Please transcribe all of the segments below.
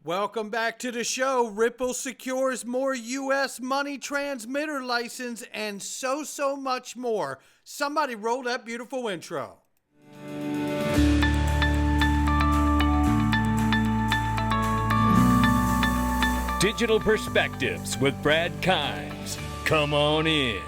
Welcome back to the show. Ripple secures more U.S. money transmitter license and so much more. Somebody roll that beautiful intro. Digital Perspectives with Brad Kimes. Come on in.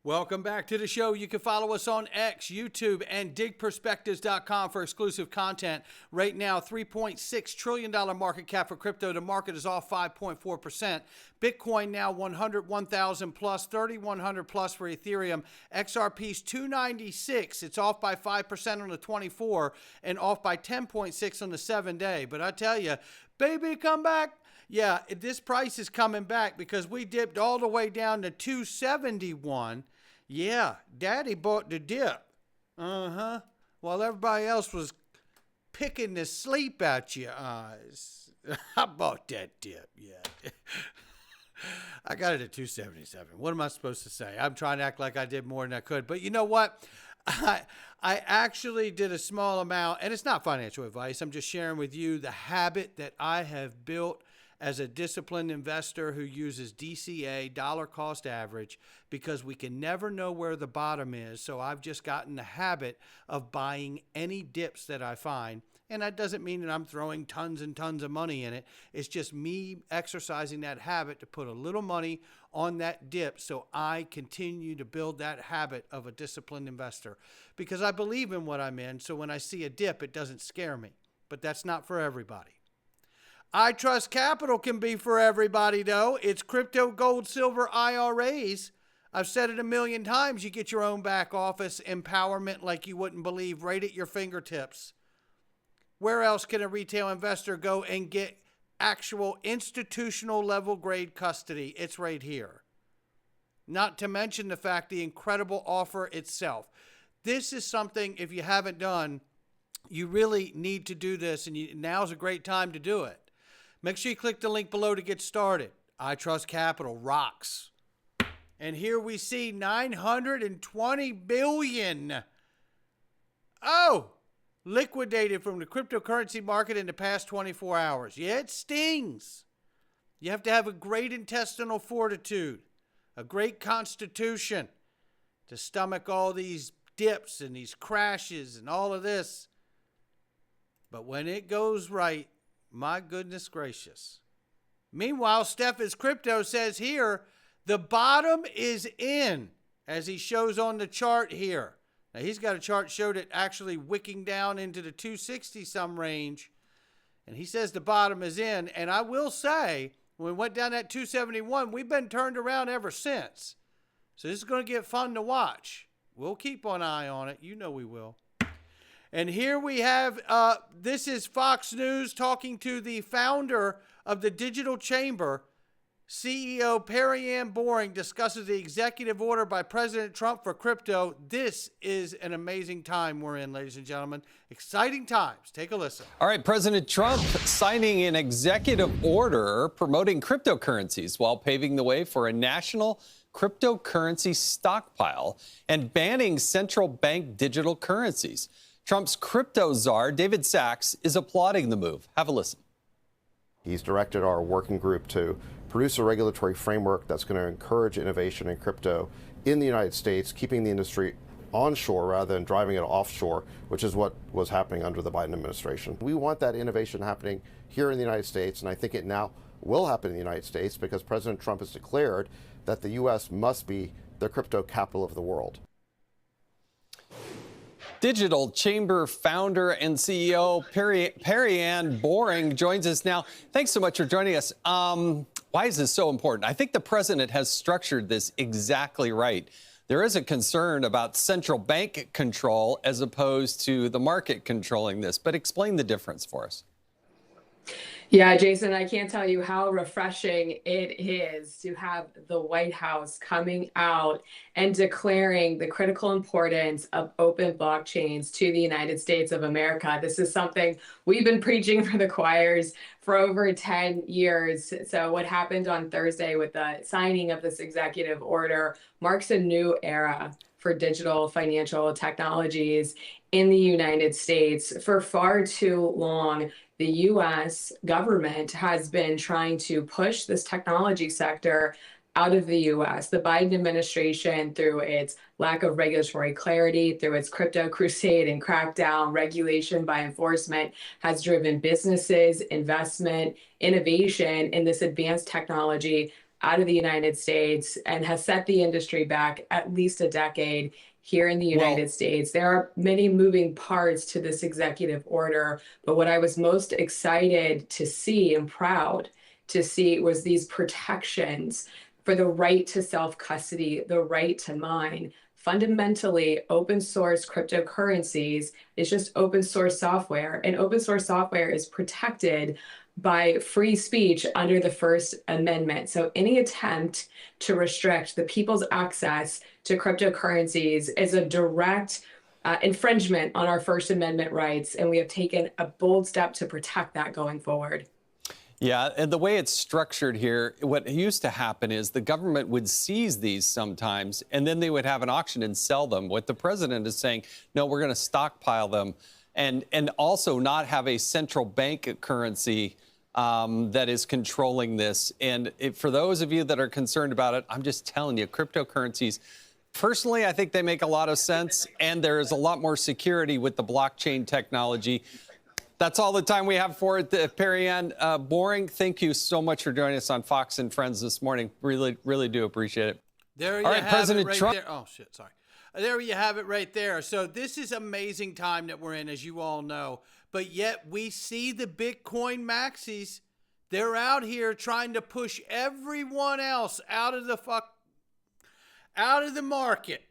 Welcome back to the show. You can follow us on X, YouTube, and digperspectives.com for exclusive content. Right now, $3.6 trillion market cap for crypto. The market is off 5.4%. Bitcoin now 101,000 plus, 3,100 plus for Ethereum. XRP's 296. It's off by 5% on the 24 and off by 10.6 on the 7-day. But I tell you, baby, come back. Yeah, this price is coming back because we dipped all the way down to 271. Yeah, Daddy bought the dip. While everybody else was picking the sleep out your eyes. I bought that dip, yeah. I got it at 277. What am I supposed to say? I'm trying to act like I did more than I could. But you know what? I actually did a small amount, and it's not financial advice. I'm just sharing with you the habit that I have built as a disciplined investor who uses DCA, dollar cost average, because we can never know where the bottom is. So I've just gotten the habit of buying any dips that I find. And that doesn't mean that I'm throwing tons and tons of money in it. It's just me exercising that habit to put a little money on that dip so I continue to build that habit of a disciplined investor. Because I believe in what I'm in, so when I see a dip, it doesn't scare me. But that's not for everybody. I Trust Capital can be for everybody, though. It's crypto, gold, silver, IRAs. I've said it a million times. You get your own back office empowerment like you wouldn't believe right at your fingertips. Where else can a retail investor go and get actual institutional level grade custody? It's right here. Not to mention the fact the incredible offer itself. This is something, if you haven't done, you really need to do this, and now's a great time to do it. Make sure you click the link below to get started. I Trust Capital rocks. And here we see 920 billion. Oh, liquidated from the cryptocurrency market in the past 24 hours. Yeah, it stings. You have to have a great intestinal fortitude, a great constitution to stomach all these dips and these crashes and all of this. But when it goes right, my goodness gracious. Meanwhile, Steph's Crypto says here, the bottom is in, as he shows on the chart here. Now, he's got a chart showed it actually wicking down into the 260 some range. And he says the bottom is in. And I will say, when we went down that 271, we've been turned around ever since. So this is going to get fun to watch. We'll keep an eye on it. You know we will. And here we have, this is Fox News talking to the founder of the Digital Chamber. CEO Perry Ann Boring discusses the executive order by President Trump for crypto. This is an amazing time we're in, ladies and gentlemen. Exciting times. Take a listen. All right, President Trump signing an executive order promoting cryptocurrencies while paving the way for a national cryptocurrency stockpile and banning central bank digital currencies. Trump's crypto czar, David Sachs, is applauding the move. Have a listen. He's directed our working group to produce a regulatory framework that's going to encourage innovation in crypto in the United States, keeping the industry onshore rather than driving it offshore, which is what was happening under the Biden administration. We want that innovation happening here in the United States, and I think it now will happen in the United States because President Trump has declared that the U.S. must be the crypto capital of the world. Digital Chamber founder and CEO Perry Ann Boring joins us now. Thanks so much for joining us. Why is this so important? I think the president has structured this exactly right. There is a concern about central bank control as opposed to the market controlling this, but explain the difference for us. Yeah, Jason, I can't tell you how refreshing it is to have the White House coming out and declaring the critical importance of open blockchains to the United States of America. This is something we've been preaching for the choirs for over 10 years. So what happened on Thursday with the signing of this executive order marks a new era for digital financial technologies in the United States. For far too long, the US government has been trying to push this technology sector out of the US. The Biden administration, through its lack of regulatory clarity, through its crypto crusade and crackdown, regulation by enforcement, has driven businesses, investment, innovation in this advanced technology out of the United States and has set the industry back at least a decade here in the United States. There are many moving parts to this executive order, but what I was most excited to see and proud to see was these protections for the right to self-custody, the right to mine. Fundamentally, open source cryptocurrencies is just open source software, and open source software is protected by free speech under the First Amendment. So any attempt to restrict the people's access to cryptocurrencies is a direct infringement on our First Amendment rights, and we have taken a bold step to protect that going forward. Yeah, and the way it's structured here, what used to happen is the government would seize these sometimes, and then they would have an auction and sell them. What the president is saying, no, we're going to stockpile them, and also not have a central bank currency that is controlling this. And for those of you that are concerned about it, I'm just telling you, cryptocurrencies, personally, I think they make a lot of sense, and there is a lot more security with the blockchain technology. That's all the time we have for it. Perry-Ann Boring, thank you so much for joining us on Fox and Friends this morning. Really, really do appreciate it. There you have President it right Trump. There. Oh, shit, sorry. There you have it right there. So this is amazing time that we're in, as you all know. But yet we see the Bitcoin maxis. They're out here trying to push everyone else out of the market.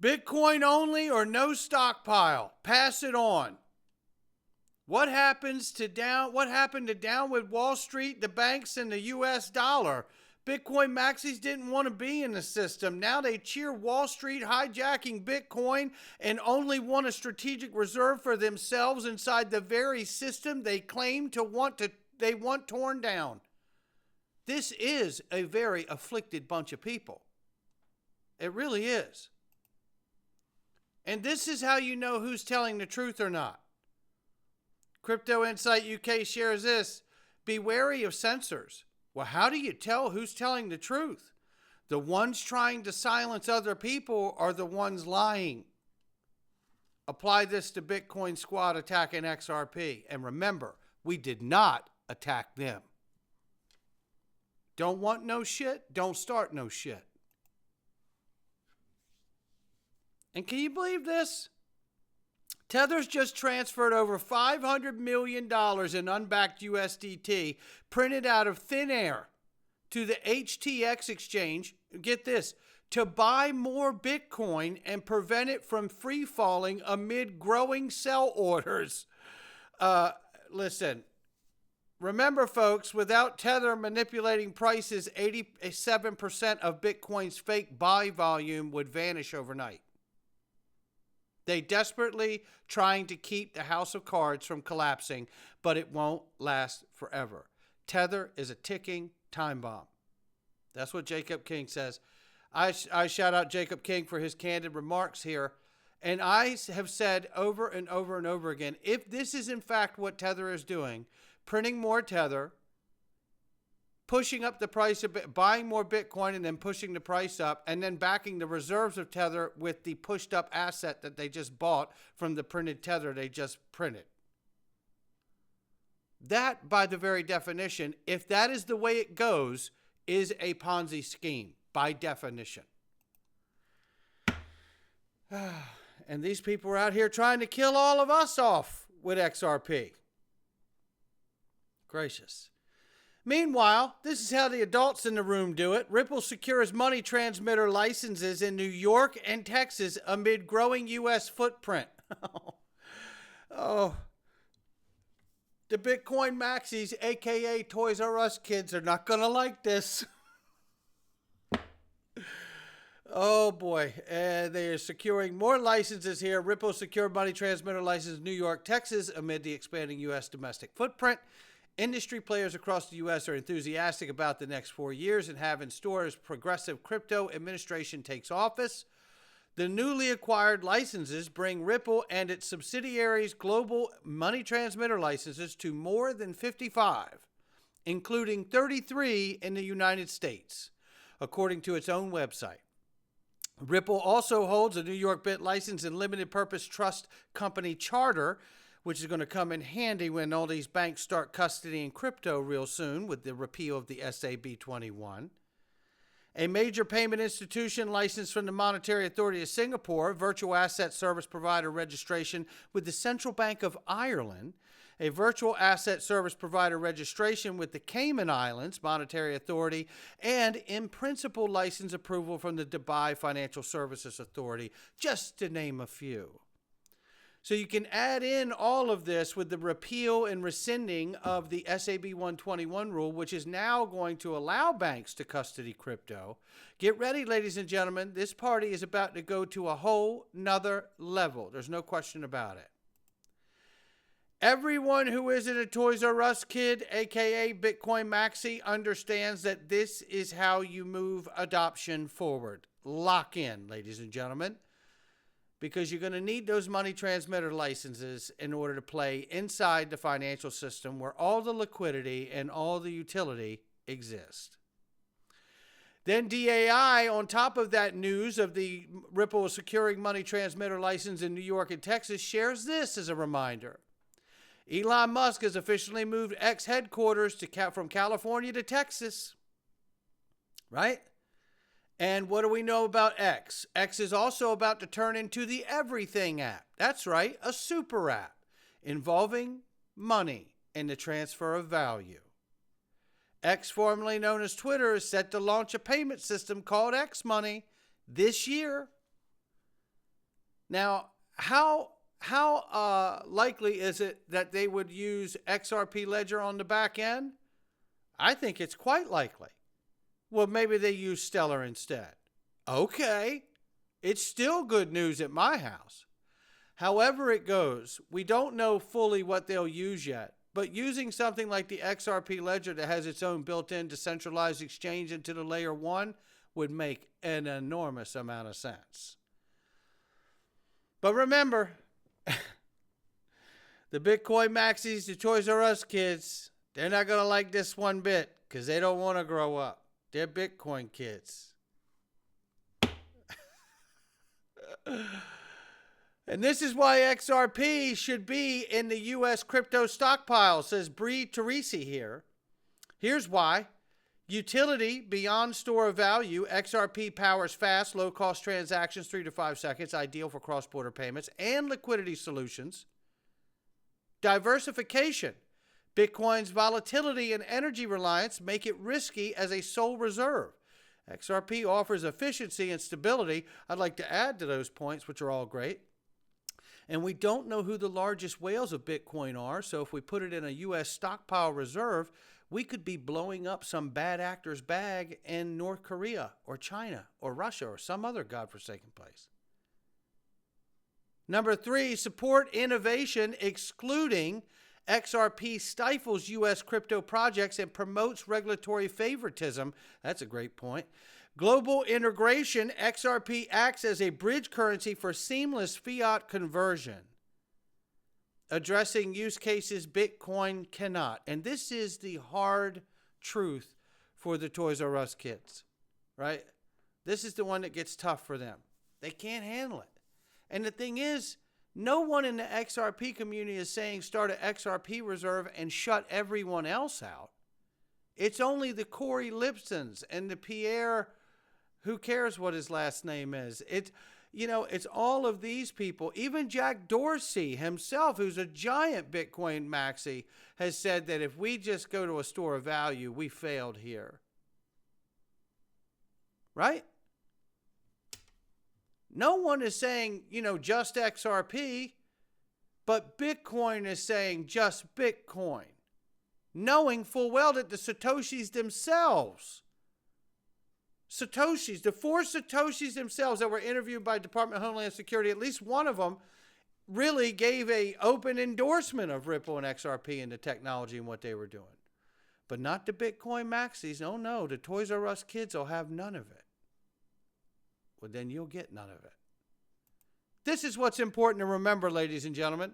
Bitcoin only or no stockpile. Pass it on. What happened to down with Wall Street, the banks, and the US dollar? Bitcoin maxis didn't want to be in the system. Now they cheer Wall Street hijacking Bitcoin and only want a strategic reserve for themselves inside the very system they claim to want torn down. This is a very afflicted bunch of people. It really is. And this is how you know who's telling the truth or not. Crypto Insight UK shares this. Be wary of censors. Well, how do you tell who's telling the truth? The ones trying to silence other people are the ones lying. Apply this to Bitcoin Squad attacking XRP. And remember, we did not attack them. Don't want no shit? Don't start no shit. And can you believe this? Tether's just transferred over $500 million in unbacked USDT printed out of thin air to the HTX exchange, get this, to buy more Bitcoin and prevent it from free falling amid growing sell orders. Listen, remember folks, without Tether manipulating prices, 87% of Bitcoin's fake buy volume would vanish overnight. They desperately trying to keep the house of cards from collapsing, but it won't last forever. Tether is a ticking time bomb. That's what Jacob King says. I shout out Jacob King for his candid remarks here. And I have said over and over and over again, if this is in fact what Tether is doing, printing more Tether, pushing up the price of buying more Bitcoin and then pushing the price up, and then backing the reserves of Tether with the pushed up asset that they just bought from the printed Tether they just printed. That, by the very definition, if that is the way it goes, is a Ponzi scheme, by definition. And these people are out here trying to kill all of us off with XRP. Gracious. Meanwhile, this is how the adults in the room do it. Ripple secures money transmitter licenses in New York and Texas amid growing U.S. footprint. Oh. The Bitcoin maxis, a.k.a. Toys R Us kids, are not going to like this. Oh, boy. They are securing more licenses here. Ripple secured money transmitter license in New York, Texas amid the expanding U.S. domestic footprint. Industry players across the U.S. are enthusiastic about the next 4 years and have in store as progressive crypto administration takes office. The newly acquired licenses bring Ripple and its subsidiaries' global money transmitter licenses to more than 55, including 33 in the United States, according to its own website. Ripple also holds a New York Bit license and limited purpose trust company charter, which is going to come in handy when all these banks start custodying crypto real soon with the repeal of the SAB 21. A major payment institution licensed from the Monetary Authority of Singapore, virtual asset service provider registration with the Central Bank of Ireland, a virtual asset service provider registration with the Cayman Islands Monetary Authority, and in principle license approval from the Dubai Financial Services Authority, just to name a few. So you can add in all of this with the repeal and rescinding of the SAB 121 rule, which is now going to allow banks to custody crypto. Get ready, ladies and gentlemen. This party is about to go to a whole nother level. There's no question about it. Everyone who isn't a Toys R Us kid, aka Bitcoin Maxi, understands that this is how you move adoption forward. Lock in, ladies and gentlemen, because you're going to need those money transmitter licenses in order to play inside the financial system where all the liquidity and all the utility exist. Then DAI, on top of that news of the Ripple securing money transmitter license in New York and Texas, shares this as a reminder. Elon Musk has officially moved X headquarters from California to Texas, right? And what do we know about X? X is also about to turn into the Everything app. That's right, a super app involving money and the transfer of value. X, formerly known as Twitter, is set to launch a payment system called X Money this year. Now, how likely is it that they would use XRPLedger on the back end? I think it's quite likely. Well, maybe they use Stellar instead. Okay, it's still good news at my house. However it goes, we don't know fully what they'll use yet, but using something like the XRPLedger that has its own built-in decentralized exchange into the layer 1 would make an enormous amount of sense. But remember, the Bitcoin Maxis, the Toys R Us kids, they're not going to like this one bit because they don't want to grow up. They're Bitcoin kids. And this is why XRP should be in the U.S. crypto stockpile, says Bree Teresi here. Here's why. Utility beyond store of value. XRP powers fast, low-cost transactions, 3 to 5 seconds, ideal for cross-border payments, and liquidity solutions. Diversification. Bitcoin's volatility and energy reliance make it risky as a sole reserve. XRP offers efficiency and stability. I'd like to add to those points, which are all great. And we don't know who the largest whales of Bitcoin are, so if we put it in a U.S. stockpile reserve, we could be blowing up some bad actor's bag in North Korea or China or Russia or some other godforsaken place. Number 3, support innovation, excluding XRP stifles U.S. crypto projects and promotes regulatory favoritism. That's a great point. Global integration, XRP acts as a bridge currency for seamless fiat conversion, addressing use cases Bitcoin cannot. And this is the hard truth for the Toys R Us kids, right? This is the one that gets tough for them. They can't handle it. And the thing is, no one in the XRP community is saying start an XRP reserve and shut everyone else out. It's only the Corey Lipsons and the Pierre, who cares what his last name is. It's all of these people. Even Jack Dorsey himself, who's a giant Bitcoin maxi, has said that if we just go to a store of value, we failed here. Right? No one is saying, just XRP, but Bitcoin is saying just Bitcoin, knowing full well that the Satoshis themselves, the 4 Satoshis themselves that were interviewed by Department of Homeland Security, at least one of them really gave a open endorsement of Ripple and XRP and the technology and what they were doing. But not the Bitcoin maxis. Oh no, the Toys R Us kids will have none of it. Well, then you'll get none of it. This is what's important to remember, ladies and gentlemen.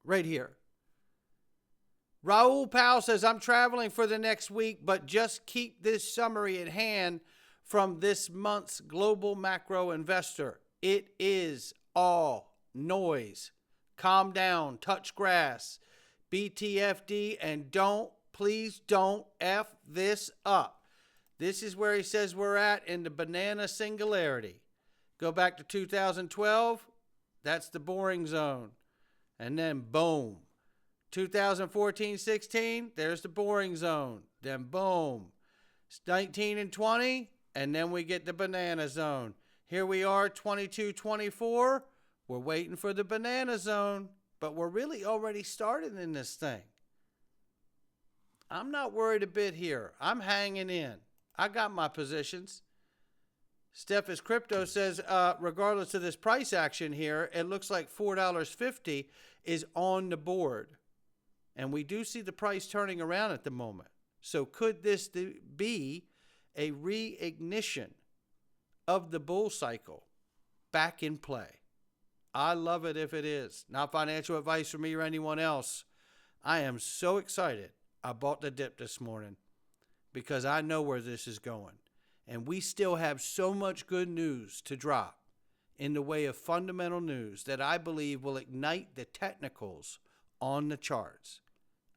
Right here. Raul Powell says, I'm traveling for the next week, but just keep this summary at hand from this month's Global Macro Investor. It is all noise. Calm down, touch grass, BTFD, and please don't F this up. This is where he says we're at in the banana singularity. Go back to 2012, that's the boring zone. And then boom. 2014-16, there's the boring zone. Then boom. 19 and 20, and then we get the banana zone. Here we are, 22-24. We're waiting for the banana zone, but we're really already started in this thing. I'm not worried a bit here. I'm hanging in. I got my positions. Steph's Crypto says, regardless of this price action here, it looks like $4.50 is on the board. And we do see the price turning around at the moment. So could this be a reignition of the bull cycle back in play? I love it if it is. Not financial advice from me or anyone else. I am so excited I bought the dip this morning because I know where this is going. And we still have so much good news to drop in the way of fundamental news that I believe will ignite the technicals on the charts.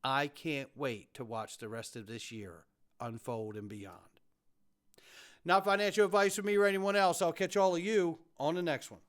I can't wait to watch the rest of this year unfold and beyond. Not financial advice from me or anyone else. I'll catch all of you on the next one.